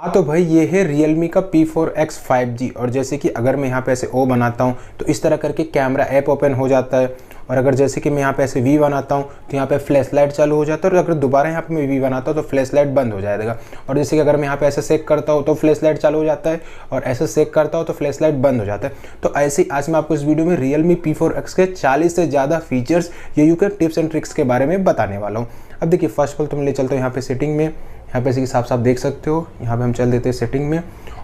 हाँ तो भाई ये है Realme का P4X 5G। और जैसे कि अगर मैं यहाँ पे ऐसे O बनाता हूँ तो इस तरह करके कैमरा ऐप ओपन हो जाता है। और अगर जैसे कि मैं यहाँ पे ऐसे V बनाता हूँ तो यहाँ पे फ्लैश लाइट चालू हो जाता है। और अगर दोबारा यहाँ पे मैं V बनाता हूँ तो फ्लैश लाइट बंद हो जाएगा। और जैसे कि अगर मैं यहाँ पे ऐसे सेक करता हूँ तो फ्लैश लाइट चालू हो जाता है, और ऐसे सेक करता हूँ तो फ्लैश लाइट बंद हो जाता है। तो ऐसे ही आज मैं आपको इस वीडियो में Realme P4X के 40 से ज़्यादा फीचर्स ये के टिप्स एंड ट्रिक्स के बारे में बताने वाला हूँ। अब देखिए फर्स्ट ऑफ ऑल तो मैं ले चलता हूँ यहाँ पे सेटिंग में। यहाँ पे साफ साफ देख सकते हो, यहाँ पे हम चल देते हैं सेटिंग में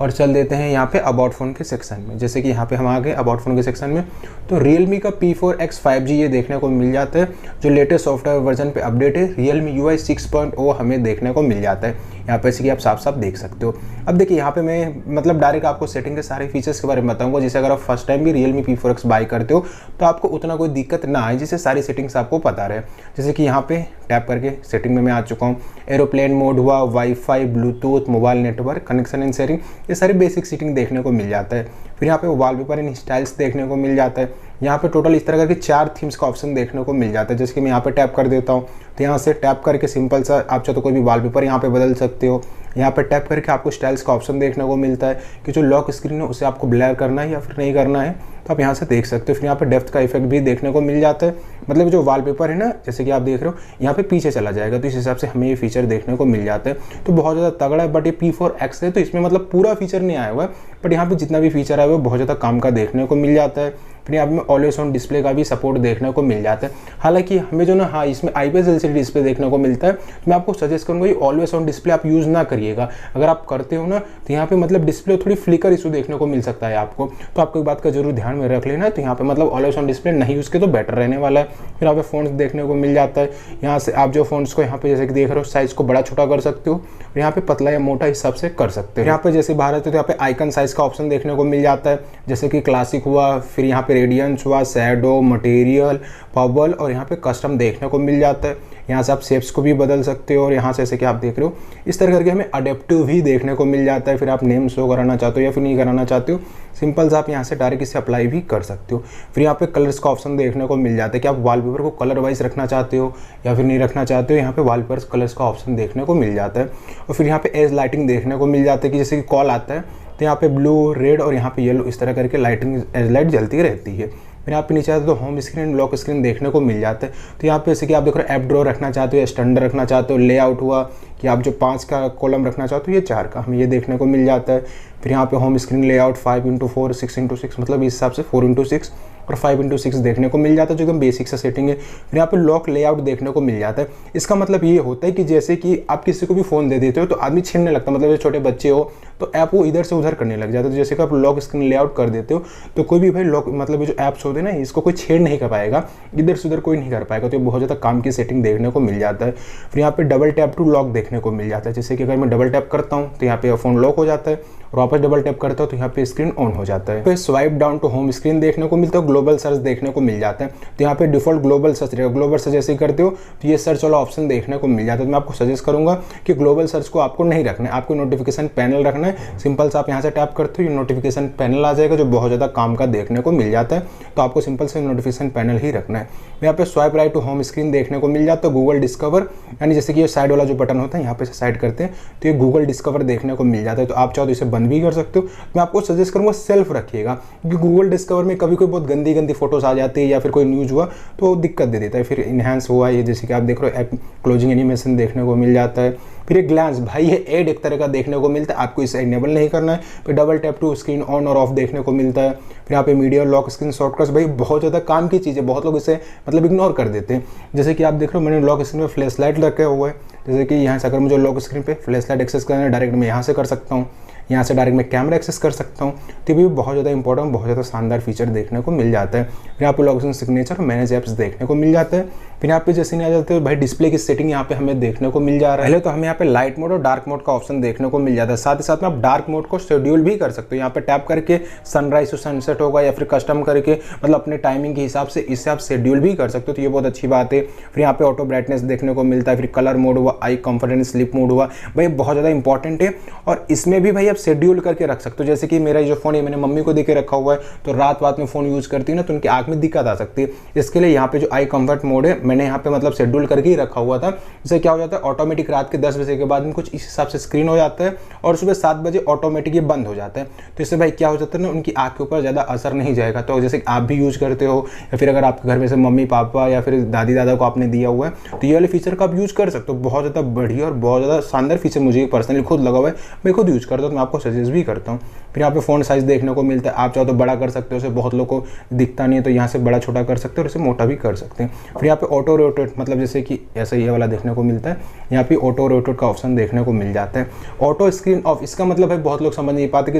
और चल देते हैं यहाँ पे अबाउट फ़ोन के सेक्शन में। जैसे कि यहाँ पे हम आ गए अबाउट फ़ोन के सेक्शन में, तो Realme का P4X 5G ये देखने को मिल जाता है। जो लेटेस्ट सॉफ्टवेयर वर्जन पे अपडेट है Realme UI 6.0 हमें देखने को मिल जाता है। यहाँ पे कि आप साफ साफ देख सकते हो। अब देखिए यहाँ पे मैं डायरेक्ट आपको सेटिंग के सारे फीचर्स के बारे में बताऊंगा, जिससे अगर आप फर्स्ट टाइम भी Realme P4X बाय करते हो तो आपको उतना कोई दिक्कत ना आए, जिससे सारी सेटिंग्स आपको पता रहे। जैसे कि यहाँ पे टैप करके सेटिंग में मैं आ चुका हूँ। एरोप्लेन मोड हुआ, wifi, Bluetooth, mobile network, connection and sharing, ये सारे बेसिक सेटिंग देखने को मिल जाता है। फिर यहाँ पे वॉलपेपर एंड स्टाइल्स देखने को मिल जाता है। यहाँ पे टोटल इस तरह के 4 थीम्स का ऑप्शन देखने को मिल जाता है। जैसे कि मैं यहाँ पे टैप कर देता हूँ तो यहाँ से टैप करके सिंपल सा आप चाहे तो कोई भी वॉलपेपर यहाँ पे बदल सकते हो। यहाँ पे टैप करके आपको स्टाइल्स का ऑप्शन देखने को मिलता है कि जो लॉक स्क्रीन है उसे आपको ब्लर करना है या फिर नहीं करना है, तो आप यहाँ से देख सकते हो। फिर यहाँ पे डेप्थ का इफेक्ट भी देखने को मिल जाता है, मतलब जो वॉलपेपर है ना, जैसे कि आप देख रहे हो यहाँ पे पीछे चला जाएगा, तो इस हिसाब से हमें ये फीचर देखने को मिल जाता है। तो बहुत ज़्यादा तगड़ा है। बट ये P4X है तो इसमें मतलब पूरा फीचर नहीं आया हुआ है, बट यहाँ पे जितना भी फीचर आया हुआ है बहुत ज़्यादा काम का देखने को मिल जाता है। फिर यहाँ पे ऑलवेज ऑन डिस्प्ले का भी सपोर्ट देखने को मिल जाता है। हालांकि हमें जो ना इसमें IPS LCD डिस्प्ले देखने को मिलता है, तो मैं आपको सजेस्ट करूँगा ये ऑलवेज ऑन डिस्प्ले आप यूज़ ना करिएगा। अगर आप करते हो ना तो यहाँ पे डिस्प्ले थोड़ी फ्लिकर इशू देखने को मिल सकता है आपको, तो आपको एक बात का जरूर ध्यान में रख लेना। तो यहाँ पे ऑलवेज ऑन डिस्प्ले नहीं यूज़ के तो बेटर रहने वाला है। फिर यहाँ पे फोन्स देखने को मिल जाता है। यहाँ से आप जो फोन्स को यहाँ पे जैसे कि देख रहे हो साइज़ को बड़ा छोटा कर सकते हो, और यहाँ पे पतला या मोटा हिसाब से कर सकते हो। यहाँ पे जैसे बाहर आते हो तो यहाँ पे आइकन साइज़ का ऑप्शन देखने को मिल जाता है, जैसे कि क्लासिक हुआ, फिर यहाँ पे रेडियंस हुआ, शैडो, मटेरियल, बबल, और यहाँ पे कस्टम देखने को मिल जाता है। यहाँ से आप शेप्स को भी बदल सकते हो, और यहाँ से जैसे कि आप देख रहे हो इस तरह करके हमें अडेप्टिव भी देखने को मिल जाता है। फिर आप नेम शो कराना चाहते हो या फिर नहीं कराना चाहते हो, सिंपल से आप यहाँ से डायरेक्ट इसे अप्लाई भी कर सकते हो। फिर यहाँ पे कलर्स का ऑप्शन देखने को मिल जाता है कि आप वॉलपेपर को कलर वाइज रखना चाहते हो या फिर नहीं रखना चाहते हो। यहाँ पे वॉलपेपर कलर्स का ऑप्शन देखने को मिल जाता है। और फिर यहाँ पे एज लाइटिंग देखने को मिल जाता है कि जैसे कि कॉल आता है तो यहाँ पे ब्लू, रेड और यहाँ पे येलो इस तरह करके लाइटिंग एज लाइट जलती रहती है। फिर यहाँ पे नीचे आते तो होम स्क्रीन, लॉक स्क्रीन देखने को मिल जाता है। तो यहाँ पे जैसे कि आप देख रहे हो ऐप ड्रॉ रखना चाहते हो या स्टैंडर्ड रखना चाहते हो, लेआउट हुआ कि आप जो 5 का कॉलम रखना चाहते हो, ये 4 का हमें ये देखने को मिल जाता है। फिर यहाँ पे home screen layout 5x4, 6x6, मतलब इस हिसाब से 4x6 और 5x6 देखने को मिल जाता है, जो एकदम बेसिक सा सेटिंग है। फिर यहाँ पे लॉक लेआउट देखने को मिल जाता है। इसका मतलब ये होता है कि जैसे कि आप किसी को भी फ़ोन दे देते हो तो आदमी छीनने लगता है, मतलब जो छोटे बच्चे हो तो ऐप वो इधर से उधर करने लग जाता है। तो जैसे कि आप लॉक स्क्रीन लेआउट कर देते हो तो कोई भी भाई लॉक ये जो ऐप्स होते हैं ना, इसको कोई छेड़ नहीं कर पाएगा, इधर से उधर कोई नहीं कर पाएगा। तो ये बहुत ज़्यादा काम की सेटिंग देखने को मिल जाता है। फिर यहाँ पे डबल टैप टू लॉक देखने को मिल जाता है, जैसे कि अगर मैं डबल टैप करता हूँ तो यहाँ पे फ़ोन लॉक हो जाता है, और वापस डबल टैप करता हूँ तो यहाँ पे स्क्रीन ऑन हो जाता है। फिर swipe down to home screen देखने को मिलता है, ग्लोबल सर्च देखने को मिल जाता है। तो यहाँ पे डिफॉल्ट ग्लोबल सर्च रहेगा, ग्लोबल सर्च जैसे ही करते हो तो ये सर्च वाला ऑप्शन देखने को मिल जाता है। तो मैं आपको सजेस्ट करूंगा कि ग्लोबल सर्च को आपको नहीं रखना है, आपको नोटिफिकेशन पैनल रखना है। सिंपल से आप यहाँ से टैप करते हो, ये नोटिफिकेशन पैनल आ जाएगा जो बहुत ज़्यादा काम का देखने को मिल जाता है। तो आपको सिंपल से नोटिफिकेशन पैनल ही रखना है। यहाँ पे swipe right to home screen देखने को मिल जाता है, गूगल डिस्कवर, यानी जैसे कि ये साइड वाला जो बटन होता है यहाँ पे साइड करते हैं तो ये गूगल डिस्कवर देखने को मिल जाता है। तो आप चाहो तो इसे बंद भी कर सकते हो। मैं आपको सजेस्ट करूंगा सेल्फ रखिएगा, क्योंकि गूगल डिस्कवर में कभी कोई बहुत गंदी गंदी फोटोज आ जाती है या फिर कोई न्यूज़ हुआ तो दिक्कत दे देता है। फिर इनहेंस हुआ, ये जैसे कि आप देख रहे हो ऐप क्लोजिंग एनिमेशन देखने को मिल जाता है। फिर एक ग्लांस, भाई ये ऐड एक तरह का देखने को मिलता है, आपको इसे इनेबल नहीं करना है। फिर double tap to screen on और ऑफ देखने को मिलता है। फिर यहाँ पे मीडिया लॉक स्क्रीन शॉर्टकट्स, भाई बहुत ज़्यादा काम की चीज़ है, बहुत लोग इसे इग्नोर कर देते हैं। जैसे कि आप देख रहे हो मैंने लॉक स्क्रीन पे फ्लैश लाइट रखा हुआ है, जैसे कि यहाँ से अगर मुझे लॉक स्क्रीन पे फ्लैश लाइट एक्सेस करना है डायरेक्ट मैं यहाँ से कर सकता हूँ, यहाँ से डायरेक्ट मैं कैमरा एक्सेस कर सकता हूँ। तो ये भी बहुत ज़्यादा इंपॉर्टेंट, बहुत ज़्यादा शानदार फीचर देखने को मिल जाता है। फिर यहाँ पे लॉगिन सिग्नेचर और मैनेज ऐप्स देखने को मिल जाता है। फिर यहाँ पे जैसे नहीं आ जाते भाई डिस्प्ले की सेटिंग यहाँ पे हमें देखने को मिल जा रहा है। पहले तो हमें यहाँ पे लाइट मोड और डार्क मोड का ऑप्शन देखने को मिल जाता है, साथ ही साथ में आप डार्क मोड को शेड्यूल भी कर सकते हो। यहाँ पे टैप करके सनराइज टू सनसेट होगा या फिर कस्टम करके अपने टाइमिंग के हिसाब से इसे आप शेड्यूल भी कर सकते हो, तो ये बहुत अच्छी बात है। फिर यहाँ पे ऑटो ब्राइटनेस देखने को मिलता है। फिर कलर मोड हुआ, eye comfort and sleep mode हुआ, भाई बहुत ज़्यादा इंपॉर्टेंट है। और इसमें भी भाई आप शेड्यूल करके रख सकते हो। जैसे कि मेरा जो फ़ोन है मैंने मम्मी को देके रखा हुआ है, तो रात में फ़ोन यूज़ करती है ना तो उनकी आँख में दिक्कत आ सकती है। इसके लिए यहाँ पे जो आई कंफर्ट मोड है मैंने यहाँ पे मतलब शेड्यूल करके ही रखा हुआ था। इससे क्या हो जाता है, ऑटोमेटिक रात के 10 बजे के बाद में कुछ इस हिसाब से स्क्रीन हो जाता है और सुबह 7 बजे ऑटोमेटिक ये बंद हो जाता है। तो इससे भाई क्या हो जाता है ना, उनकी आँख के ऊपर ज़्यादा असर नहीं जाएगा। तो जैसे आप भी यूज़ करते हो या फिर अगर आपके घर में से मम्मी पापा या फिर दादी दादा को आपने दिया हुआ है तो ये वाले फीचर का आप यूज़ कर सकते हो। बहुत ज़्यादा बढ़िया और बहुत ज़्यादा शानदार फीचर मुझे पर्सनली खुद लगा हुआ है, मैं खुद यूज़ करता हूँ तो मैं आपको सजेस्ट भी करता हूँ। फिर यहाँ पे फ़ोन साइज़ देखने को मिलता है, आप चाहो तो बड़ा कर सकते हो, उसे बहुत लोगों को दिखता नहीं है तो यहाँ से बड़ा छोटा कर सकते हो और इसे मोटा भी कर सकते हैं। फिर यहाँ पे ऑटो रोटेट मतलब जैसे कि ऐसा ये वाला देखने को मिलता है, यहाँ पे ऑटो रोटेट का ऑप्शन देखने को मिल जाता है। ऑटो स्क्रीन ऑफ, इसका मतलब है बहुत लोग समझ नहीं पाते कि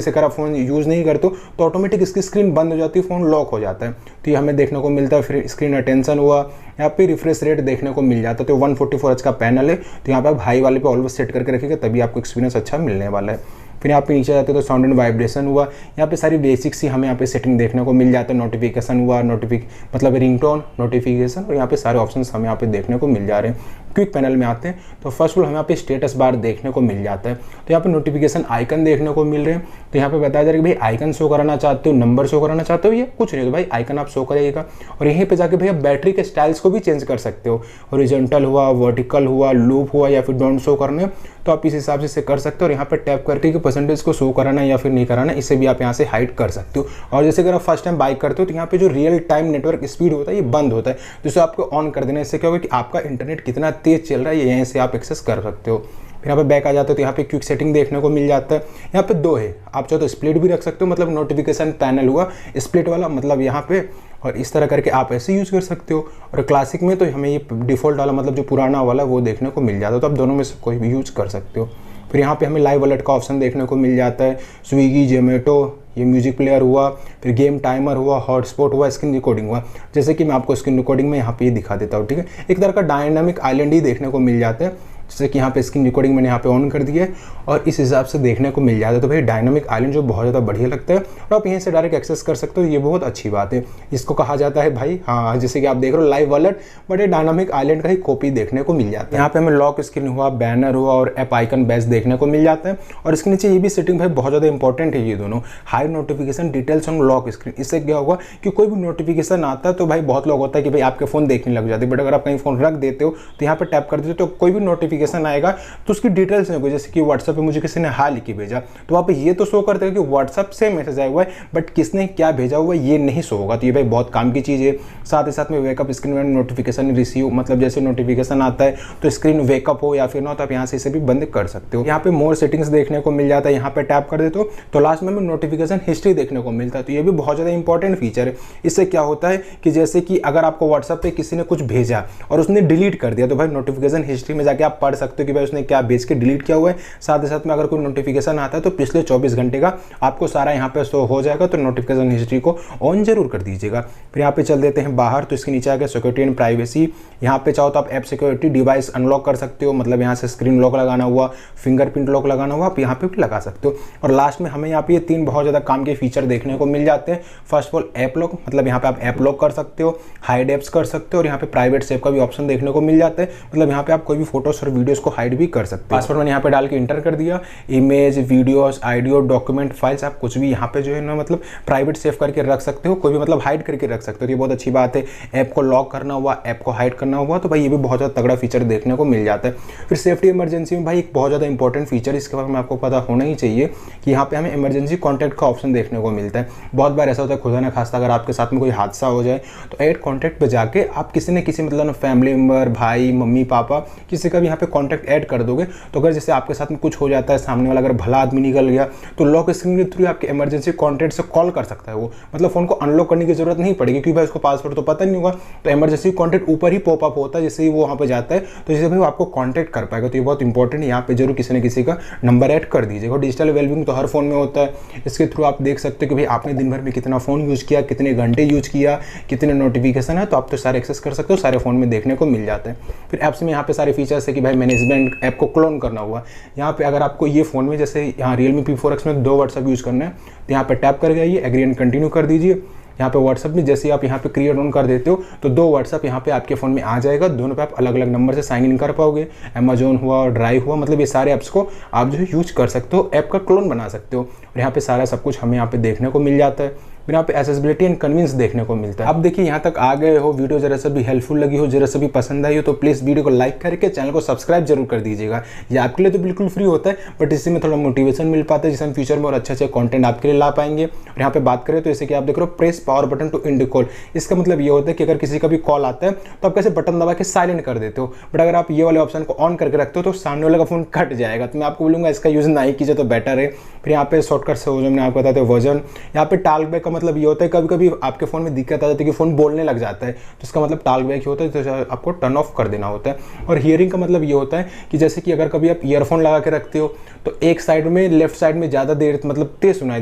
अगर आप फोन यूज़ नहीं करते तो ऑटोमेटिक इसकी स्क्रीन बंद हो जाती है, फ़ोन लॉक हो जाता है, तो ये हमें देखने को मिलता है। फिर स्क्रीन अटेंशन हुआ, यहाँ पे रिफ्रेश रेट देखने को मिल जाता है। तो 144 हर्ट्ज का पैनल है, तो यहाँ पे आप हाई वाले पे ऑलवेज सेट करके रखिएगा तभी आपको एक्सपीरियंस अच्छा मिलने वाला है। फिर यहाँ पे नीचे जाते हो तो साउंड एंड वाइब्रेशन हुआ, यहाँ पे सारी बेसिक्स ही हमें यहाँ पे सेटिंग देखने को मिल जाता है। नोटिफिकेशन हुआ, मतलब रिंगटोन नोटिफिकेशन, और यहाँ पे सारे ऑप्शंस हमें यहाँ पे देखने को मिल जा रहे हैं। क्विक पैनल में आते हैं तो फर्स्ट ऑफ ऑल हमें यहाँ पे स्टेटस बार देखने को मिल जाता है, तो यहाँ पे नोटिफिकेशन आइकन देखने को मिल रहे हैं। तो यहाँ पे बताया जा रहा है कि भाई आइकन शो कराना चाहते हो, नंबर शो कराना चाहते हो, ये कुछ नहीं तो भाई आइकन आप शो करिएगा। और यहीं पे जाके भैया बैटरी के स्टाइल्स को भी चेंज कर सकते हो, हॉरिजॉन्टल हुआ, वर्टिकल हुआ, लूप हुआ या फिर डोंट शो करने, तो आप इस हिसाब से कर सकते हो। और यहाँ पे टैप करके कि परसेंटेज को शो कराना या फिर नहीं कराना, इसे भी आप यहाँ से हाइड कर सकते हो। और जैसे अगर आप फर्स्ट टाइम बाइक करते हो तो यहाँ पे जो रियल टाइम नेटवर्क स्पीड होता है ये बंद होता है, तो इसे आपको ऑन कर देना। इससे क्या होगा कि आपका इंटरनेट कितना तेज चल रहा है ये यहीं से आप एक्सेस कर सकते हो। फिर यहाँ पे बैक आ जाते हो तो यहाँ पे क्विक सेटिंग देखने को मिल जाता है। यहाँ पे 2 है, आप चाहो तो स्प्लिट भी रख सकते हो, मतलब नोटिफिकेशन पैनल हुआ स्प्लिट वाला, मतलब यहाँ पे, और इस तरह करके आप ऐसे यूज़ कर सकते हो। और क्लासिक में तो हमें ये डिफ़ॉल्ट वाला मतलब जो पुराना वाला वो देखने को मिल जाता है, तो आप दोनों में से कोई भी यूज़ कर सकते हो। फिर यहाँ पे हमें लाइव अलर्ट का ऑप्शन देखने को मिल जाता है, स्विगी, जोमेटो, ये म्यूजिक प्लेयर हुआ, फिर गेम टाइमर हुआ, हॉटस्पॉट हुआ, स्क्रीन रिकॉर्डिंग हुआ। जैसे कि मैं आपको स्क्रीन रिकॉर्डिंग में यहाँ पे ये दिखा देता हूँ, ठीक है। एक तरह का डायनामिक आइलैंड ही देखने को मिल जाता है, जैसे कि यहाँ पे स्क्रीन रिकॉर्डिंग मैंने यहाँ पे ऑन कर दिया है और इस हिसाब से देखने को मिल जाता है। तो भाई डायनामिक आइलैंड जो बहुत ज़्यादा बढ़िया लगता है और आप यहीं से डायरेक्ट एक्सेस कर सकते हो, ये बहुत अच्छी बात है। इसको कहा जाता है भाई, हाँ, जैसे कि आप देख रहे हो लाइव अलर्ट, बट ये डायनामिक आइलैंड का ही कॉपी देखने को मिल जाता है। यहाँ पे हमें लॉक स्क्रीन हुआ, बैनर हुआ और ऐप आइकन बेस देखने को मिल जाता है। और इसके नीचे ये भी सेटिंग भाई बहुत ज़्यादा इंपॉर्टेंट है, ये दोनों high notification details on lock screen. इससे क्या होगा कि कोई भी नोटिफिकेशन आता है तो भाई बहुत लोग होता है कि भाई आपके फ़ोन देखने लग जाते हैं, बट अगर आप कहीं फ़ोन रख देते हो तो यहाँ पर टैप कर देते हो तो कोई भी नोटिफिकेशन आएगा तो उसकी डिटेल्स नहीं होगी। जैसे कि व्हाट्सएप पे मुझे किसी ने हाल लिख के भेजा तो वहाँ पे ये तो शो करते हैं कि व्हाट्सएप से मैसेज आया हुआ है, बट किसने क्या भेजा हुआ है ये नहीं शो होगा। तो ये भाई बहुत काम की चीज़ है। साथ ही साथ में वेकअप स्क्रीन में नोटिफिकेशन रिसीव, मतलब जैसे नोटिफिकेशन आता है तो स्क्रीन वेकअप हो या फिर ना, तो आप यहाँ से इसे भी बंद कर सकते हो। यहाँ पे मोर सेटिंग्स देखने को मिल जाता है, यहाँ पे टैप कर देते हो तो लास्ट में नोटिफिकेशन हिस्ट्री देखने को मिलता है। तो ये भी बहुत ज़्यादा इंपॉर्टेंट फीचर है। इससे क्या होता है कि जैसे कि अगर आपको व्हाट्सएप पे किसी ने कुछ भेजा और उसने डिलीट कर दिया तो भाई नोटिफिकेशन हिस्ट्री में जाके आप पढ़ सकते हो कि भाई उसने क्या भेज के डिलीट किया हुआ है। साथ ही साथ में अगर कोई नोटिफिकेशन आता है तो पिछले 24 घंटे का आपको सारा यहाँ पे शो हो जाएगा, तो नोटिफिकेशन हिस्ट्री को ऑन जरूर कर दीजिएगा। फिर यहाँ पे चल देते हैं बाहर, तो इसके नीचे आके सिक्योरिटी एंड प्राइवेसी, यहाँ पे चाहो तो आप ऐप सिक्योरिटी डिवाइस अनलॉक कर सकते हो, मतलब यहाँ से स्क्रीन लॉक लगाना हुआ, फिंगरप्रिंट लॉक लगाना हुआ, आप यहाँ पे भी लगा सकते हो। और लास्ट में हमें यहाँ पे ये 3 बहुत ज़्यादा काम के फीचर देखने को मिल जाते हैं। First of all app lock, मतलब यहाँ पे आप ऐप लॉक कर सकते हो, हाइड ऐप्स कर सकते हो, और यहाँ पे प्राइवेट सेव का भी ऑप्शन देखने को मिल जाता है, मतलब यहाँ पे आप कोई भी फोटोज और वीडियोस को हाइड भी कर सकते हो। पासवर्ड मैंने यहाँ पे डाल के इंटर कर दिया, image, videos, audio, document, files, आप कुछ भी यहाँ पे जो है ना मतलब प्राइवेट सेव करके रख सकते हो, कोई भी मतलब हाइड करके रख सकते हो। ये बहुत अच्छी बात है। ऐप को लॉक करना हुआ, ऐप को हाइड करना हुआ, तो भाई ये भी बहुत ज़्यादा तगड़ा फीचर देखने को मिल जाता है। फिर सेफ्टी इमरजेंसी में भाई एक बहुत ज़्यादा इंपॉर्टेंट फीचर, इसके बारे में आपको पता होना ही चाहिए कि यहाँ पे हमें इमरजेंसी कॉन्टैक्ट का ऑप्शन देखने को मिलता है। बहुत बार ऐसा होता है खुदा ना खास्ता अगर आपके साथ में कोई हादसा हो जाए तो ऐड कॉन्टैक्ट पे जाके आप किसी न किसी मतलब फैमिली मेम्बर, भाई, मम्मी, पापा, किसी का भी यहाँ पे कॉन्टैक्ट ऐड कर दोगे, तो अगर जैसे आपके साथ में कुछ हो जाता है, सामने वाला अगर भला आदमी निकल गया तो लॉक स्क्रीन के थ्रू आपके इमरजेंसी कॉन्टैक्ट से कॉल कर सकता है वो, मतलब फोन को अनलॉक करने की जरूरत नहीं पड़ेगी क्योंकि भाई उसको पासवर्ड तो पता नहीं होगा, तो इमरजेंसी कॉन्टैक्ट ऊपर ही पॉपअप होता है, जैसे ही वो वहाँ पे जाता है तो जैसे भाई वो आपको कॉन्टैक्ट कर पाएगा। तो ये बहुत इंपॉर्टेंट है, यहाँ पे जरूर किसी न किसी का नंबर ऐड कर दीजिएगा। डिजिटल वेलबिंग तो हर फोन में होता है, इसके थ्रू आप देख सकते हो कि भाई आपने दिन भर में कितना फोन यूज़ किया, कितने घंटे यूज़ किया, कितने नोटिफिकेशन है, तो आप तो सारे एक्सेस कर सकते हो, सारे फोन में देखने को मिल जाते हैं। फिर ऐप्स में यहाँ पे सारे फीचर्स है कि भाई मैनेजमेंट, ऐप को क्लोन करना हुआ, यहाँ पे अगर आपको ये फोन में जैसे यहाँ Realme P4X में 2 व्हाट्सएप यूज़ करना है तो यहाँ पे टैप कर जाइए, एग्री एंड कंटिन्यू कर दीजिए। यहाँ पे व्हाट्सअप में जैसे आप यहाँ पे क्रिएट ऑन कर देते हो तो 2 व्हाट्सअप यहाँ पे आपके फ़ोन में आ जाएगा, दोनों पे आप अलग अलग नंबर से साइन इन कर पाओगे। अमेजोन हुआ, ड्राइव हुआ, मतलब ये सारे ऐप्स को आप जो है यूज कर सकते हो, ऐप का क्लोन बना सकते हो। और यहाँ पे सारा सब कुछ हमें यहाँ पे देखने को मिल जाता है। फिर यहाँ पे एक्सेसिबिलिटी एंड कन्वीनियंस देखने को मिलता है। अब देखिए यहाँ तक आ गए हो, वीडियो जरा सा भी हेल्पफुल लगी हो, जरा सा भी पसंद आई हो तो प्लीज़ वीडियो को लाइक करके चैनल को सब्सक्राइब जरूर कर दीजिएगा। ये आपके लिए तो बिल्कुल फ्री होता है, बट इससे में थोड़ा मोटिवेशन मिल पाता है जिससे हम फ्यूचर में और अच्छे कंटेंट आपके लिए ला पाएंगे। और यहाँ पे बात करें तो जैसे कि आप देख रहे हो press power button to end call, इसका मतलब ये होता है कि अगर किसी का भी कॉल आता है तो आप कैसे बटन दबा के साइलेंट कर देते हो, बट अगर आप ये वाले ऑप्शन को ऑन करके रखते हो तो सामने वाले का फोन कट जाएगा। तो मैं आपको बोलूँगा इसका यूज ना ही कीजिए तो बेटर है। फिर यहाँ पे शॉर्टकट से मैंने आपको बताते हैं वर्जन, यहाँ पे टॉक बैक का मतलब ये होता है कभी कभी आपके फ़ोन में दिक्कत आ जाती है कि फ़ोन बोलने लग जाता है, तो इसका मतलब टॉक बैक ही होता है, तो आपको टर्न ऑफ कर देना होता है। और हियरिंग का मतलब ये होता है कि जैसे कि अगर कभी आप ईयरफोन लगा के रखते हो तो एक साइड में लेफ्ट साइड में ज़्यादा देर मतलब तेज सुनाई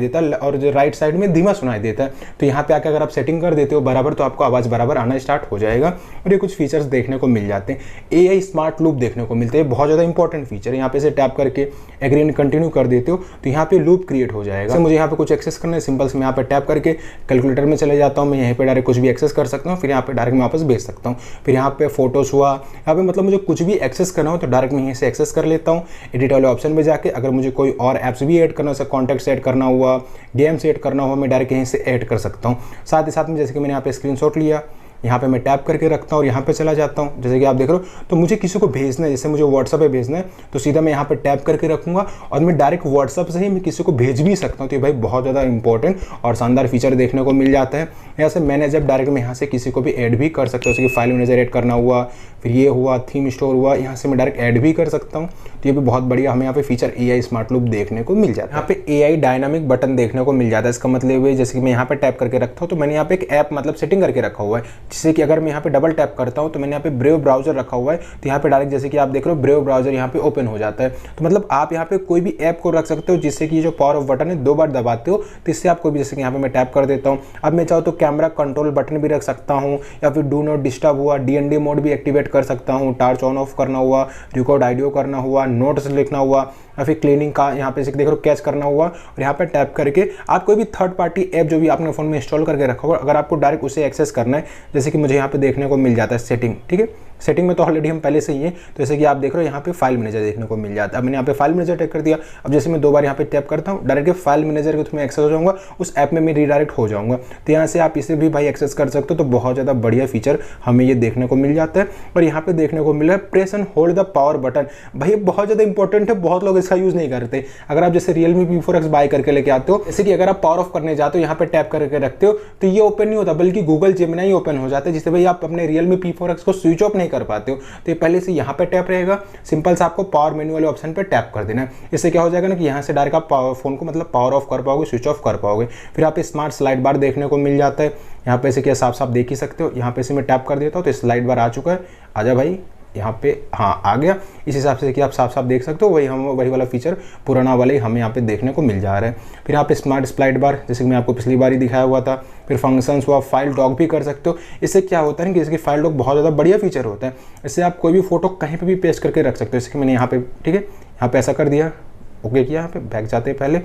देता है और जो राइट साइड में धीमा सुनाई देता है। तो यहाँ पे आकर अगर आप सेटिंग कर देते हो बराबर तो आपको आवाज़ बराबर आना स्टार्ट हो जाएगा। और ये कुछ फीचर्स देखने को मिल जाते हैं। AI स्मार्ट लूप देखने को मिलता है, बहुत ज़्यादा इंपॉर्टेंट फीचर है। यहाँ पे से टैप करके एग्री एंड कंटिन्यू कर देते हो तो यहाँ पे लूप क्रिएट हो जाएगा। मुझे यहाँ पे कुछ एक्सेस करना है, सिंपल से मैं यहाँ पे टैप करके कैलकुलेटर में चले जाता हूँ, मैं यहाँ पे डायरेक्ट कुछ भी एक्सेस कर सकता हूँ, फिर यहाँ पे डायरेक्ट मैं वापस भेज सकता हूँ। फिर यहाँ पे फोटोज हुआ, यहाँ पे मतलब मुझे कुछ भी एक्सेस करना हो तो डायरेक्ट मैं यहीं से एक्सेस कर लेता हूँ। एडिट वाले ऑप्शन में जाके अगर मुझे कोई और ऐप्स भी ऐड करना हो, जैसे कॉन्टैक्ट्स ऐड करना हुआ, गेम्स ऐड करना हुआ, मैं डायरेक्ट यहीं से ऐड कर सकता हूँ। साथ ही साथ में जैसे कि मैंने यहाँ पे स्क्रीनशॉट लिया, यहाँ पे मैं टैप करके रखता हूँ और यहाँ पे चला जाता हूँ। जैसे कि आप देख रहे हो तो मुझे किसी को भेजना है, जैसे मुझे व्हाट्सअप पे भेजना है तो सीधा मैं यहाँ पे टैप करके रखूँगा और मैं डायरेक्ट व्हाट्सअप से ही मैं किसी को भेज भी सकता हूँ। तो ये भाई बहुत ज़्यादा इंपॉर्टेंट और शानदार फीचर देखने को मिल जाता है। यहाँ से मैनेज ऐप डायरेक्ट मैं यहाँ से किसी को भी ऐड भी कर सकता हूँ, जैसे कि फाइल मैनेजर ऐड करना हुआ, फिर ये हुआ थीम स्टोर हुआ, यहाँ से मैं डायरेक्ट ऐड भी कर सकता हूँ। तो ये भी बहुत बढ़िया हमें यहाँ pay feature AI smart loop देखने को मिल जाता है। यहाँ पे AI डायनामिक बटन देखने को मिल जाता है। इसका मतलब है जैसे कि मैं यहाँ पे टैप करके रखता हूँ तो मैंने यहाँ पे एक ऐप मतलब सेटिंग करके रखा हुआ है, जिससे कि अगर मैं यहाँ पे डबल टैप करता हूँ तो मैंने यहाँ पे ब्रेव ब्राउजर रखा हुआ है, तो यहाँ पे डायरेक्ट जैसे कि आप देख रहे हो ब्रेव ब्राउजर यहाँ पे ओपन हो जाता है। तो मतलब आप यहाँ पे कोई भी ऐप को रख सकते हो जिससे कि जो पावर ऑफ बटन है 2 बार दबाते हो तो इससे आप कोई भी, जैसे कि यहाँ पे मैं टैप कर देता हूँ, अब मैं चाहूँ तो कैमरा कंट्रोल बटन भी रख सकता हूँ, या फिर डू नॉट डिस्टर्ब हुआ, DND मोड भी एक्टिवेट कर सकता हूँ, टार्च ऑन ऑफ करना हुआ, रिकॉर्ड ऑडियो करना हुआ, नोट्स लिखना हुआ, या फिर क्लीनिंग का यहाँ पे देख रहे हो कैच करना हुआ। और यहाँ पे टैप करके आप कोई भी थर्ड पार्टी ऐप जो भी आपने फ़ोन में इंस्टॉल करके रखा हुआ, अगर आपको डायरेक्ट उसे एक्सेस करना है, जैसे कि मुझे यहाँ पे देखने को मिल जाता है सेटिंग, ठीक है, सेटिंग में तो ऑलरेडी हम पहले से ही है। तो जैसे कि आप देख रहे हो यहाँ पे फाइल मैनेजर देखने को मिल जाता है। अब मैंने यहाँ पे फाइल मैनेजर टैप कर दिया, अब जैसे मैं 2 बार यहाँ पे टैप करता हूँ डायरेक्ट फाइल मैनेजर के थ्रू मैं एक्सेस हो जाऊँगा, उस ऐप में मैं रीडायरेक्ट हो जाऊँगा। तो यहाँ से आप इसे भी भाई एक्सेस कर सकते हो। तो बहुत ज़्यादा बढ़िया फीचर हमें ये देखने को मिल जाता है। और यहाँ पे देखने को मिल रहा है press and hold the power button, भाई बहुत ज़्यादा इंपॉर्टेंट है, बहुत लोग इसका यूज़ नहीं करते। अगर आप जैसे Realme P4X बाय करके लेके आते हो, जैसे कि अगर आप पावर ऑफ करने जाते हो यहाँ पे टैप करके रखते हो तो ये ओपन नहीं होता, बल्कि गूगल जेमिनी ओपन हो जाता है, जिससे भाई आप अपने Realme P4X को स्विच ऑफ नहीं कर पाते हो। तो ये पहले से यहाँ पे टैप रहेगा, सिंपल से आपको पावर मेन्यू वाले ऑप्शन पे टैप कर देना है। इससे क्या हो जाएगा ना कि यहाँ से डायरेक्ट आप फोन को मतलब पावर ऑफ कर पाओगे, स्विच ऑफ कर पाओगे। फिर आप स्मार्ट स्लाइड बार देखने को मिल जाता है, यहाँ पे से क्या साफ साफ देख ही सकते हो। यहाँ पे से मैं टैप कर देता हूँ तो स्लाइड बार आ चुका है, आजा भाई यहाँ पे, हाँ आ गया। इस हिसाब से कि आप साफ साफ देख सकते हो, वही वाला फीचर पुराना वाला ही हमें यहाँ पे देखने को मिल जा रहा है। फिर यहाँ पे स्मार्ट स्लाइड बार, जैसे कि मैं आपको पिछली बार ही दिखाया हुआ था। फिर फंक्शंस हुआ, फाइल डॉक भी कर सकते हो। इससे क्या होता है कि इसकी फाइल डॉक बहुत ज़्यादा बढ़िया फीचर होता है। इससे आप कोई भी फोटो कहीं पर भी पेस्ट करके रख सकते हो। जैसे कि मैंने यहाँ पे, ठीक है, यहाँ पे ऐसा कर दिया, ओके किया, यहाँ पे बैक जाते हैं पहले,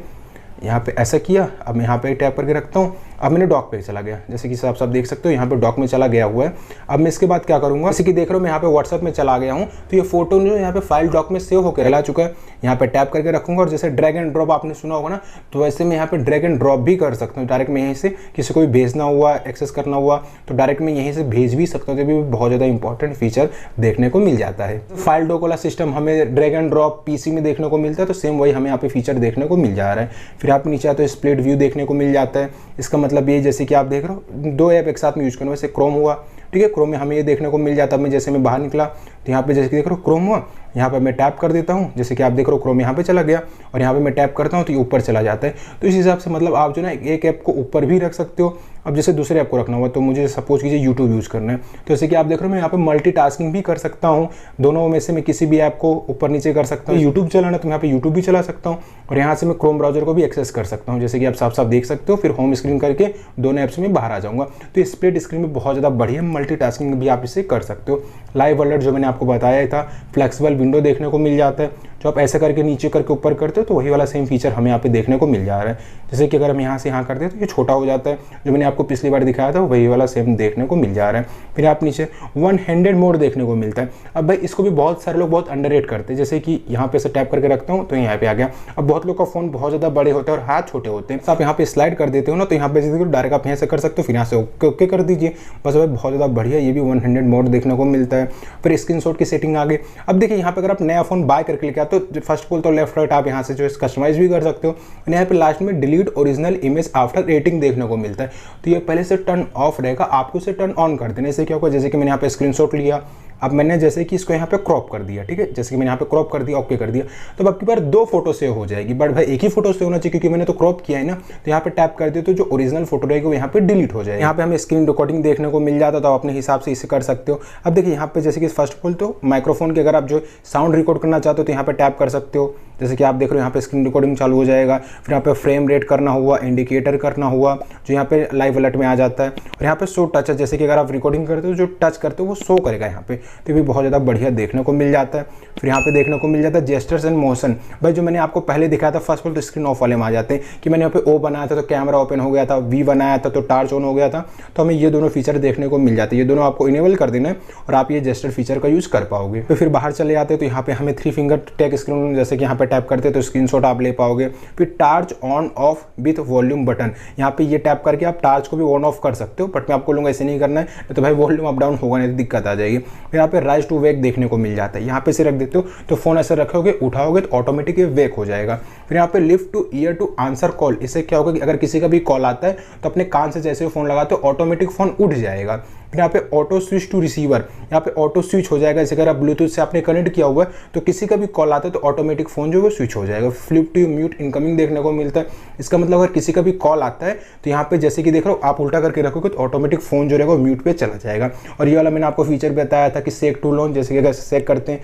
यहाँ पे ऐसा किया, अब मैं यहाँ पे टैप करके रखता हूँ, अब मैंने डॉक पे चला गया, जैसे कि आप सब देख सकते हो यहाँ पे डॉक में चला गया हुआ है। अब मैं इसके बाद क्या करूँगा, जैसे कि देख रहे हो मैं यहाँ पे व्हाट्सएप में चला गया हूँ, तो ये फोटो जो यहाँ पे फाइल डॉक में सेव होकर चला चुका है। यहाँ पे टैप करके रखूँगा और जैसे ड्रैग एंड ड्रॉप आपने सुना होगा ना, तो वैसे मैं यहाँ पे ड्रैग एंड ड्रॉप भी कर सकता हूँ। डायरेक्ट मैं यहीं से किसी को भी भेजना हुआ, एक्सेस करना हुआ तो डायरेक्ट मैं यहीं से भेज भी सकता हूँ। तो भी बहुत ज़्यादा इंपॉर्टेंट फीचर देखने को मिल जाता है। फाइल डॉक वाला सिस्टम हमें ड्रैग एंड ड्रॉप PC में देखने को मिलता है, तो सेम वही हमें यहाँ पे फीचर देखने को मिल जा रहा है। फिर आप नीचे आते हो स्प्लिट व्यू देखने को मिल जाता है। इसका मतलब ये जैसे कि आप देख रहे हो 2 ऐप एक साथ में यूज करना, वैसे क्रोम हुआ, ठीक है, क्रोम में हमें ये देखने को मिल जाता है। मैं जैसे मैं बाहर निकला तो यहाँ पे जैसे कि देख रहे हो क्रोम हुआ, यहाँ पे मैं टैप कर देता हूँ, जैसे कि आप देख रहे हो क्रोम यहाँ पे चला गया और यहाँ पे मैं टैप करता हूँ तो ये ऊपर चला जाता है। तो इस हिसाब से मतलब आप जो ना एक ऐप को ऊपर भी रख सकते हो। अब जैसे दूसरे ऐप को रखना हुआ तो मुझे सपोज कीजिए YouTube यूज़ करना है, तो जैसे कि आप देख रहे हो मैं यहाँ पे मल्टीटास्किंग भी कर सकता हूँ। दोनों में से मैं किसी भी ऐप को ऊपर नीचे कर सकता हूँ। YouTube चलाना तो यहाँ पे YouTube भी चला सकता हूँ और यहाँ से मैं क्रोम ब्राउजर को भी एक्सेस कर सकता हूँ, जैसे कि आप साफ साफ देख सकते हो। फिर होम स्क्रीन करके दोनों ऐप्स में बाहर आ जाऊँगा। तो स्प्लिट स्क्रीन में बहुत ज़्यादा बढ़िया मल्टीटास्किंग भी आप इसे कर सकते हो। लाइव अलर्ट जो मैंने आपको बताया था, फ्लेक्सिबल विंडो देखने को मिल जाता है। जो आप ऐसे करके नीचे करके ऊपर करते हो तो वही वाला सेम फीचर हमें यहाँ पे देखने को मिल जा रहा है। जैसे कि अगर हम यहाँ से यहाँ करते हैं तो ये छोटा हो जाता है, जो मैंने आपको पिछली बार दिखाया था वही वाला सेम देखने को मिल जा रहा है। फिर आप नीचे वन हैंडेड मोड देखने को मिलता है। अब भाई इसको भी बहुत सारे लोग बहुत अंडररेट करते हैं, जैसे कि यहाँ पे से टैप करके रखता हूँ तो यहाँ पे आ गया। अब बहुत लोग का फोन बहुत ज़्यादा बड़े होते हैं और हाथ छोटे होते हैं, तो आप यहाँ पे स्लाइड कर देते हो ना, तो यहाँ पे जैसे डायरेक्ट आप यहाँ से कर सकते हो, फिर यहाँ से ओके कर दीजिए बस भाई, बहुत ज़्यादा बढ़िया। ये भी वन हैंडेड मोड देखने को मिलता है। फिर स्क्रीनशॉट की सेटिंग आ गई। अब देखिए यहाँ पे अगर आप नया फोन बाय करके लेके आते हो तो फर्स्ट ऑफ ऑल तो लेफ्ट राइट आप यहाँ से जो है कस्टमाइज भी कर सकते हो। यहाँ पे लास्ट में delete original image after rating देखने को मिलता है। तो ये पहले से टर्न ऑफ रहेगा, आपको इसे टर्न ऑन कर देने से क्या होगा, जैसे कि मैंने यहाँ पे स्क्रीनशॉट लिया, अब मैंने जैसे कि इसको यहाँ पे क्रॉप कर दिया, ठीक है, जैसे कि मैंने यहाँ पे क्रॉप कर दिया, ओके कर दिया, तो आपकी बार 2 फोटो सेव हो जाएगी। बट भाई एक ही फोटो सेव होना चाहिए क्योंकि मैंने तो क्रॉप किया है ना, तो यहाँ पे टैप कर दिया तो जो ओरिजिनल फोटो रहेगी वो यहाँ पे डिलीट हो जाएगी। यहाँ पे हमें स्क्रीन रिकॉर्डिंग देखने को मिल जाता, तो आप अपने हिसाब से इसे कर सकते हो। अब देखिए यहाँ पे जैसे कि फर्स्ट ऑफ ऑल तो माइक्रोफोन के अगर आप जो साउंड रिकॉर्ड करना चाहते हो तो यहाँ पे टैप कर सकते हो, जैसे कि आप देख रहे हो यहाँ पे स्क्रीन रिकॉर्डिंग चालू हो जाएगा। फिर यहाँ पे फ्रेम रेट करना हुआ, इंडिकेटर करना हुआ, जो यहाँ पे लाइव अलर्ट में आ जाता है। और यहाँ पे शो टच है, जैसे कि अगर आप रिकॉर्डिंग करते हो जो टच करते हो वो शो करेगा यहाँ पे, तो भी बहुत ज़्यादा बढ़िया देखने को मिल जाता है। फिर यहाँ पे देखने को मिल जाता है जेस्चर्स एंड मोशन। भाई जो मैंने आपको पहले दिखाया था फर्स्ट ऑफ ऑल तो स्क्रीन ऑफ वाले में आ जाते हैं कि मैंने यहाँ पे ओ बनाया था तो कैमरा ओपन हो गया था, वी बनाया था तो टार्च ऑन हो गया था, तो हमें ये दोनों फीचर देखने को मिल जाते हैं। ये दोनों आपको इनेबल कर देना है और आप ये जेस्चर फीचर का यूज़ कर पाओगे। तो फिर बाहर चले जाते हैं तो यहाँ पे हमें 3 फिंगर टेक स्क्रीन, जैसे कि यहाँ पे टैप करते हैं तो स्क्रीनशॉट आप ले पाओगे। फिर torch on off with volume button, यहाँ पे ये टैप करके आप टार्च को भी ऑन ऑफ कर सकते हो, बट मैं आपको लूँगा ऐसे नहीं करना है तो भाई वॉल्यूम अप डाउन होगा नहीं तो दिक्कत आ जाएगी। फिर यहाँ पे राइज टू वेक देखने को मिल जाता है, यहाँ पे से रख देते हो तो फोन ऐसे रखोगे उठाओगे तो ऑटोमेटिक ये वेक हो जाएगा। फिर यहाँ पे lift to ear to answer call, इससे क्या होगा कि अगर किसी का भी कॉल आता है तो अपने कान से जैसे फोन लगाते हो ऑटोमेटिक फोन उठ जाएगा। फिर यहाँ पे ऑटो स्विच टू रिसीवर, यहाँ पे ऑटो स्विच हो जाएगा, जैसे अगर आप ब्लूटूथ से आपने कनेक्ट किया हुआ है तो किसी का भी कॉल आता है तो ऑटोमेटिक फोन जो है स्विच हो जाएगा। फ्लिप टू म्यूट इनकमिंग देखने को मिलता है, इसका मतलब अगर किसी का भी कॉल आता है तो यहाँ पे जैसे कि देख रहे हो आप उल्टा करके रखोगे तो ऑटोमेटिक फोन जो रहेगा म्यूट पे चला जाएगा। और ये वाला मैंने आपको फीचर बताया था कि सेक टू लॉन्च, जैसे कि अगर सेक करते हैं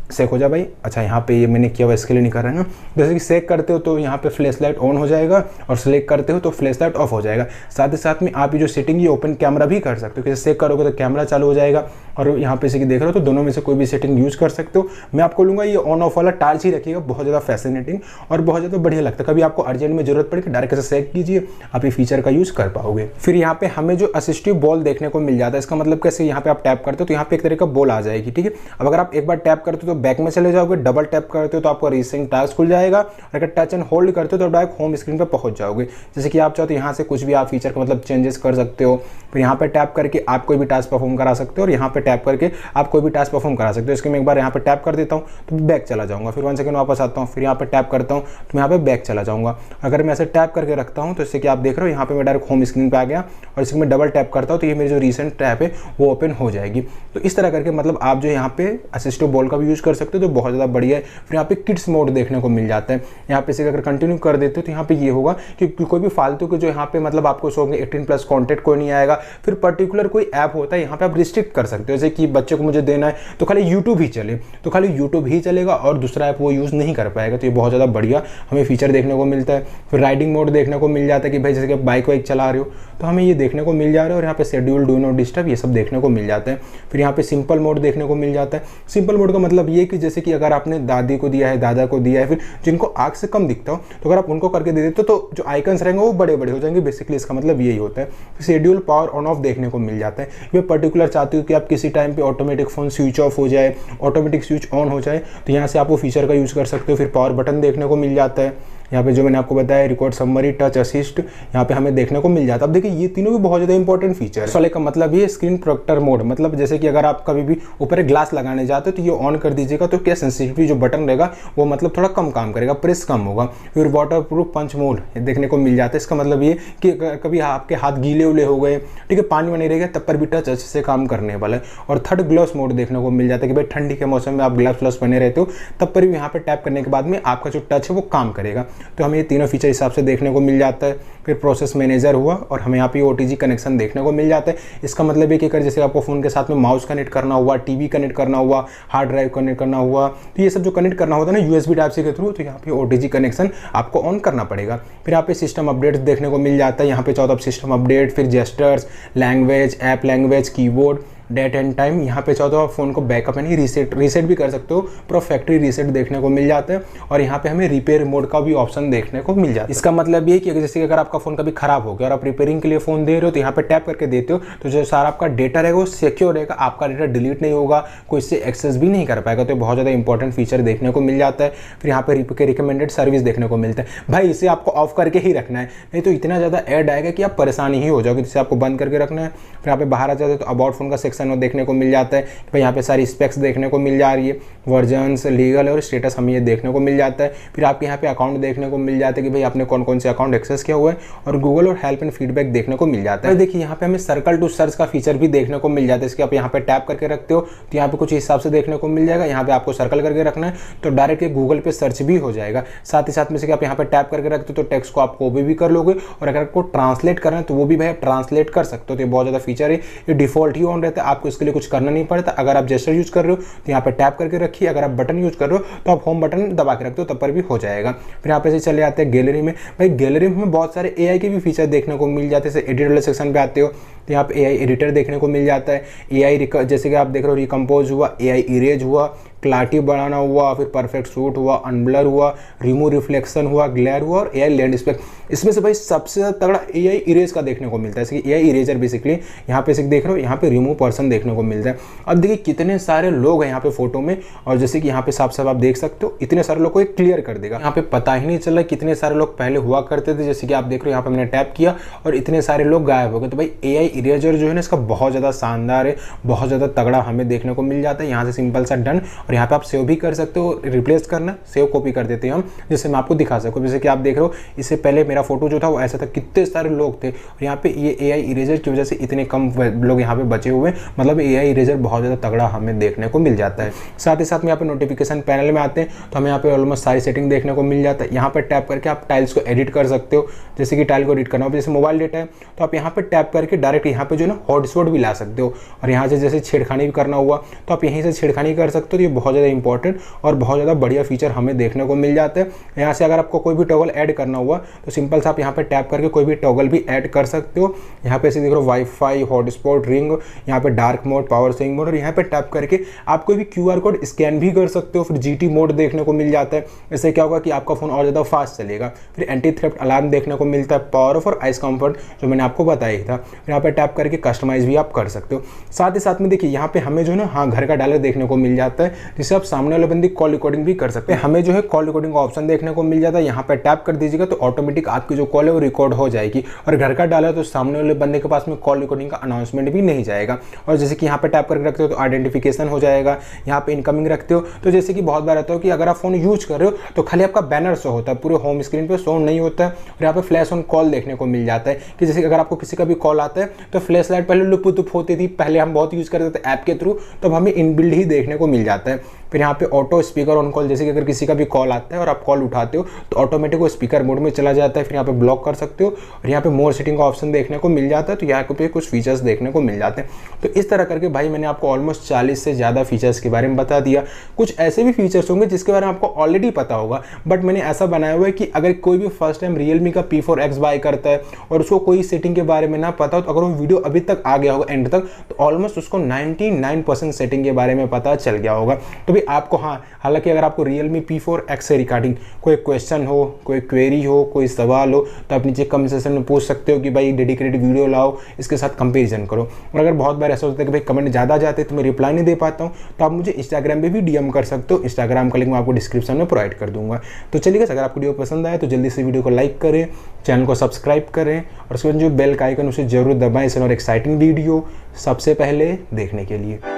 सेक हो जा भाई, अच्छा यहाँ पे ये मैंने किया हुआ इसके लिए नहीं कर रहा है ना, जैसे कि सेक करते हो तो यहाँ पे फ्लैश लाइट ऑन हो जाएगा और सेलेक्ट करते हो तो फ्लैश लाइट ऑफ हो जाएगा। साथ ही साथ में आप ये जो सेटिंग ये ओपन कैमरा भी कर सकते हो, जैसे सेक करोगे तो कैमरा चालू हो जाएगा और यहाँ पे से कि देख रहे हो तो दोनों में से कोई भी सेटिंग यूज़ कर सकते हो। मैं आपको लूँगा ये ऑन ऑफ वाला टार्च ही रखिएगा, बहुत ज़्यादा फैसिनेटिंग और बहुत ज़्यादा बढ़िया लगता है। कभी आपको अर्जेंट में जरूरत पड़े कि डायरेक्ट ऐसे सेक कीजिए, आप ये फीचर का यूज़ कर पाओगे। फिर यहाँ पे हमें जो असिस्टिव बॉल देखने को मिल जाता है, इसका मतलब कैसे, यहाँ पे आप टैप करते हो तो यहाँ पे एक तरह का बॉल आ जाएगी, ठीक है। अब अगर आप एक बार टैप करते हो तो बैक में चले जाओगे, डबल टैप करते हो तो आपका रीसेंट टास्क खुल जाएगा, और अगर टच एंड होल्ड करते हो तो डायरेक्ट होम स्क्रीन पे पहुंच जाओगे। जैसे कि आप चाहो तो यहाँ से कुछ भी आप फीचर का मतलब चेंजेस कर सकते हो। फिर यहाँ पे टैप करके आप कोई भी टास्क परफॉर्म करा सकते हो और यहाँ पे टैप करके आप कोई भी टास्क परफॉर्म करा सकते हो। इसके मैं एक बार यहाँ पे टैप कर देता हूँ तो बैक चला जाऊँगा, फिर 1 सेकंड वापस आता हूँ, फिर यहाँ पे टैप करता हूँ तो मैं यहाँ पे बैक चला जाऊँगा। अगर मैं ऐसे टैप करके रखता हूँ तो इससे कि आप देख रहे हो यहाँ पे मैं डायरेक्ट होम स्क्रीन पे आ गया, और इसमें मैं डबल टैप करता हूँ तो ये मेरी जो रिसेंट टैप है वो ओपन हो जाएगी। तो इस तरह करके मतलब आप जो यहाँ पे असिस्टिव बॉल का भी यूज़ कर सकते हो, तो बहुत ज़्यादा बढ़िया है। फिर यहाँ पे किड्स मोड देखने को मिल जाता है, यहाँ पे से अगर कंटिन्यू कर देते हो तो यहाँ पे ये होगा कि कोई भी फालतू के जो यहाँ पे मतलब आपको शो होंगे 18+ कॉन्टेक्ट कोई नहीं आएगा। फिर पर्टिकुलर कोई ऐप होता है यहाँ पे आप रिस्ट्रिक्ट कर सकते हो, जैसे कि बच्चे को मुझे देना है तो खाली यूट्यूब ही चले तो खाली यूट्यूब ही चलेगा और दूसरा ऐप वो यूज़ नहीं कर पाएगा। तो ये बहुत ज़्यादा बढ़िया हमें फीचर देखने को मिलता है। फिर राइडिंग मोड देखने को मिल जाता है कि भाई जैसे कि बाइक वाइक चला रहे हो तो हमें ये देखने को मिल जा रहा है, और यहाँ पे शेड्यूल डू नॉट डिस्टर्ब ये सब देखने को मिल जाता है। फिर यहाँ पे सिंपल मोड देखने को मिल जाता है। सिंपल मोड का मतलब ये कि जैसे कि अगर आपने दादी को दिया है, दादा को दिया है, फिर जिनको आँख से कम दिखता हो तो अगर आप उनको करके दे देते हो तो जो आइकन्स रहेंगे वो बड़े बड़े हो जाएंगे। बेसिकली इसका मतलब यही होता है। फिर शेड्यूल पावर ऑन ऑफ देखने को मिल जाता है। ये पर्टिकुलर चाहते हो कि आप किसी टाइम पे ऑटोमेटिक फ़ोन स्विच ऑफ हो जाए, ऑटोमेटिक स्विच ऑन हो जाए, तो यहाँ से आप वो फीचर का यूज़ कर सकते हो। फिर पावर बटन देखने को मिल जाता है। यहाँ पे जो मैंने आपको बताया रिकॉर्ड समरी, टच असिस्ट यहाँ पे हमें देखने को मिल जाता है। अब देखिए ये तीनों भी बहुत ज़्यादा इंपॉर्टेंट फीचर है। वाले का मतलब ये स्क्रीन प्रोटेक्टर मोड, मतलब जैसे कि अगर आप कभी भी ऊपर एक ग्लास लगाने जाते हो तो ये ऑन कर दीजिएगा तो क्या सेंसिटिविटी जो बटन रहेगा वो मतलब थोड़ा कम काम करेगा, प्रेस कम होगा। फिर वाटर प्रूफ पंच मोड देखने को मिल जाता है। इसका मतलब ये कि कभी आपके हाथ गीले उले हो गए, ठीक है, पानी में नहीं रहेगा तब पर भी टच अच्छे से काम करने वाला है। और थर्ड ग्लव्स मोड देखने को मिल जाता है कि भाई ठंडी के मौसम में आप ग्लव्स पहने रहते हो तब पर भी यहाँ पे टैप करने के बाद में आपका जो टच है वो काम करेगा। तो हमें ये तीनों फीचर हिसाब से देखने को मिल जाता है। फिर प्रोसेस मैनेजर हुआ और हमें यहाँ पे OTG कनेक्शन देखने को मिल जाता है। इसका मतलब है कि अगर जैसे आपको फ़ोन के साथ में माउस कनेक्ट करना हुआ, टीवी कनेक्ट करना हुआ, हार्ड ड्राइव कनेक्ट करना हुआ, तो ये सब जो कनेक्ट करना होता है ना USB टाइप सी के थ्रू, तो यहाँ पे OTG कनेक्शन आपको ऑन करना पड़ेगा। फिर यहाँ पे सिस्टम अपडेट्स देखने को मिल जाता है। यहाँ पे चाहो तो आप सिस्टम अपडेट, फिर gestures, language, app language, keyboard, date and time. यहाँ पे चाहो तो आप फोन को बैकअप यानी रीसेट भी कर सकते हो, पूरा फैक्ट्री रीसेट देखने को मिल जाता है। और यहाँ पे हमें रिपेयर मोड का भी ऑप्शन देखने को मिल जाता है। इसका मतलब ये कि जैसे अगर आपका फोन कभी खराब हो गया और आप रिपेयरिंग के लिए फोन दे रहे हो तो यहाँ पे टैप करके देते हो तो जो सारा आपका डेटा रहेगा वो सिक्योर रहेगा, आपका डेटा डिलीट नहीं होगा, कोई इससे एक्सेस भी नहीं कर पाएगा। तो बहुत ज़्यादा इंपॉर्टेंट फीचर देखने को मिल जाता है। फिर यहाँ पे रिकमेंडेड सर्विस देखने को मिलता है। भाई इसे आपको ऑफ करके ही रखना है, नहीं तो इतना ज़्यादा ऐड आएगा कि आप परेशानी ही हो जाओगे। जिसे आपको बंद करके रखना है। फिर यहाँ पे बाहर आ जाते हैं तो अबाउट फोन का सेक्शन देखने को मिल जाता है। भाई यहाँ पे सारी स्पेक्स देखने को मिल जा रही है, वर्जन्स, लीगल और स्टेटस हमें ये देखने को मिल जाता है। फिर आपके यहाँ पे अकाउंट देखने को मिल जाता है कि भाई आपने कौन कौन से अकाउंट एक्सेस किया हुआ है, और गूगल और हेल्प एंड फीडबैक देखने को मिल जाता है। देखिए यहाँ पे हमें सर्कल टू सर्च का फीचर भी देखने को मिल जाता है। इसके आप यहाँ पे टैप करके रखते हो तो यहाँ पे कुछ हिसाब से देखने को मिल जाएगा। यहाँ पे आपको सर्कल करके रखना है तो डायरेक्ट गूगल पे सर्च भी हो जाएगा। साथ ही साथ में से आप यहाँ पे टैप करके रखते हो तो टेक्स्ट को आप कॉपी भी कर लोगे, और अगर आपको ट्रांसलेट करना है तो वो भी भाई ट्रांसलेट कर सकते हो। तो ये बहुत ज़्यादा फीचर है, ये डिफॉल्ट ही ऑन रहता है, आपको इसके लिए कुछ करना नहीं पड़ता। अगर आप जेस्चर यूज कर रहे हो तो यहाँ पे टैप करके रखिए, अगर आप बटन यूज कर रहे हो तो आप होम बटन दबा के रखते हो तब पर भी हो जाएगा। फिर यहाँ पे से चले आते हैं गैलरी में। भाई गैलरी में बहुत सारे AI के भी फीचर देखने को मिल जाते हैं। जैसे एडिट वाले सेक्शन पे आते हो तो यहाँ पे AI एडिटर देखने को मिल जाता है। AI जैसे कि आप देख रहे हो रिकम्पोज हुआ, AI इरेज हुआ, क्लैरिटी बढ़ाना हुआ, फिर परफेक्ट शूट हुआ, अनब्लर हुआ, रिमूव रिफ्लेक्शन हुआ, ग्लेयर हुआ, और AI लैंडस्केप। इसमें से भाई सबसे तगड़ा AI इरेज का देखने को मिलता है। जैसे कि AI इरेजर बेसिकली यहाँ पे देख रहे हो, यहाँ पे रिमूव पर्सन देखने को मिलता है। अब देखिए कितने सारे लोग हैं यहाँ पे फोटो में, और जैसे कि यहाँ पे साफ साफ आप देख सकते हो इतने सारे लोग को क्लियर कर देगा। यहाँ पे पता ही नहीं चल रहा कितने सारे लोग पहले हुआ करते थे। जैसे कि आप देख रहे हो यहाँ पे मैंने टैप किया और इतने सारे लोग गायब हो गए। तो भाई AI इरेजर जो है ना इसका बहुत ज़्यादा शानदार है, बहुत ज़्यादा तगड़ा हमें देखने को मिल जाता है। यहाँ से सिंपल सा डन, और यहाँ पे आप सेव भी कर सकते हो, रिप्लेस करना सेव कॉपी कर देते हैं हम, जिससे मैं आपको दिखा सकूँ। जैसे कि आप देख रहे हो इससे पहले मेरा फोटो जो था वो ऐसा था, कितने सारे लोग थे, और यहाँ पे ये AI इरेजर की वजह से इतने कम लोग यहाँ पे बचे हुए। मतलब AI इरेजर बहुत ज़्यादा तगड़ा हमें देखने को मिल जाता है। साथ ही साथ में यहाँ पे नोटिफिकेशन पैनल में आते हैं तो हमें यहाँ पे ऑलमोस्ट सारी सेटिंग देखने को मिल जाता है। यहाँ पर टैप करके आप टाइल्स को एडिट कर सकते हो। जैसे कि टाइल को एडिट करना हो, जैसे मोबाइल डेटा है तो आप यहाँ पे टैप करके डायरेक्ट यहाँ पे जो है ना हॉटस्पॉट भी ला सकते हो, और यहाँ से जैसे छेड़खानी भी करना हुआ तो आप यहीं से छेड़खानी कर सकते हो। तो ये बहुत ज़्यादा इंपॉर्टेंट और बहुत ज़्यादा बढ़िया फीचर हमें देखने को मिल जाता है। यहाँ से अगर आपको कोई भी टॉगल ऐड करना हुआ तो सिंपल से आप यहाँ पे टैप करके कोई भी टॉगल भी ऐड कर सकते हो। यहाँ पे से देख रहे हो वाईफाई, हॉटस्पॉट, रिंग, यहाँ पे dark mode, power saving mode, और यहाँ पे टैप करके आप कोई भी QR कोड स्कैन भी कर सकते हो। फिर GT मोड देखने को मिल जाता है। इससे क्या होगा कि आपका फोन और ज़्यादा फास्ट चलेगा। फिर एंटी थ्रेफ्ट अलार्म देखने को मिलता है, पावर ऑफ और आइस कंफर्ट जो मैंने आपको बताया था। फिर यहाँ पे टैप करके कस्टमाइज भी आप कर सकते हो। साथ ही साथ में देखिए यहाँ पे हमें जो है ना घर का डायलर देखने को मिल जाता है, जिससे आप सामने वाले बंदे कॉल रिकॉर्डिंग भी कर सकते हैं। हमें जो है कॉल रिकॉर्डिंग का ऑप्शन देखने को मिल जाता है। यहाँ पे टैप कर दीजिएगा तो ऑटोमेटिक आपकी जो कॉल है वो रिकॉर्ड हो जाएगी, और घर का डाला तो सामने वाले बंदे के पास में कॉल रिकॉर्डिंग का अनाउंसमेंट भी नहीं जाएगा। और जैसे कि यहाँ पे टैप करके रखते हो तो आइडेंटिफिकेशन हो जाएगा। यहाँ पे इनकमिंग रखते हो तो जैसे कि बहुत बार रहता हो कि अगर आप फोन यूज कर रहे हो तो खाली आपका बैनर शो होता है, पूरे होम स्क्रीन पे शो नहीं होता है। और यहाँ पे फ्लैश ऑन कॉल देखने को मिल जाता है कि जैसे अगर आपको किसी का भी कॉल आता है तो फ्लैश लाइट पहले लुपुतुप होती थी, पहले हम बहुत यूज करते थे ऐप के थ्रू, तब हमें इनबिल्ड ही देखने को मिल जाता है। फिर यहाँ पे ऑटो स्पीकर ऑन कॉल, जैसे कि अगर किसी का भी कॉल आता है और आप कॉल उठाते हो तो ऑटोमेटिक वो स्पीकर मोड में चला जाता है। फिर यहाँ पे ब्लॉक कर सकते हो, और यहाँ पे मोर सेटिंग का ऑप्शन देखने को मिल जाता है। तो यहाँ पे कुछ फीचर्स देखने को मिल जाते हैं। तो इस तरह करके भाई मैंने आपको ऑलमोस्ट 40 से ज़्यादा फीचर्स के बारे में बता दिया। कुछ ऐसे भी फीचर्स होंगे जिसके बारे में आपको ऑलरेडी पता होगा, बट मैंने ऐसा बनाया हुआ है कि अगर कोई भी फर्स्ट टाइम Realme का P4X बाय करता है और उसको कोई सेटिंग के बारे में ना पता हो, तो अगर वो वीडियो अभी तक आ गया होगा एंड तक, तो ऑलमोस्ट उसको 99% सेटिंग के बारे में पता चल गया होगा। तो भी आपको हालांकि अगर आपको Realme P4X से रिगार्डिंग कोई क्वेश्चन हो, कोई क्वेरी हो, कोई सवाल हो, तो आप नीचे कमेंट सेक्शन में पूछ सकते हो कि भाई डेडिकेटेड वीडियो लाओ, इसके साथ कंपेरिजन करो। और अगर बहुत बार ऐसा होता है कि भाई कमेंट ज़्यादा जाते हैं तो मैं रिप्लाई नहीं दे पाता हूँ, तो आप मुझे इंस्टाग्राम पे भी DM कर सकते हो। इंस्टाग्राम का लिंक मैं आपको डिस्क्रिप्शन में प्रोवाइड कर दूंगा। तो चलिए अगर आपको वीडियो पसंद आए तो जल्दी से वीडियो को लाइक करें, चैनल को सब्सक्राइब करें, और उसके बाद जो बेल का आइकन उसे जरूर दबाएं इस और एक्साइटिंग वीडियो सबसे पहले देखने के लिए।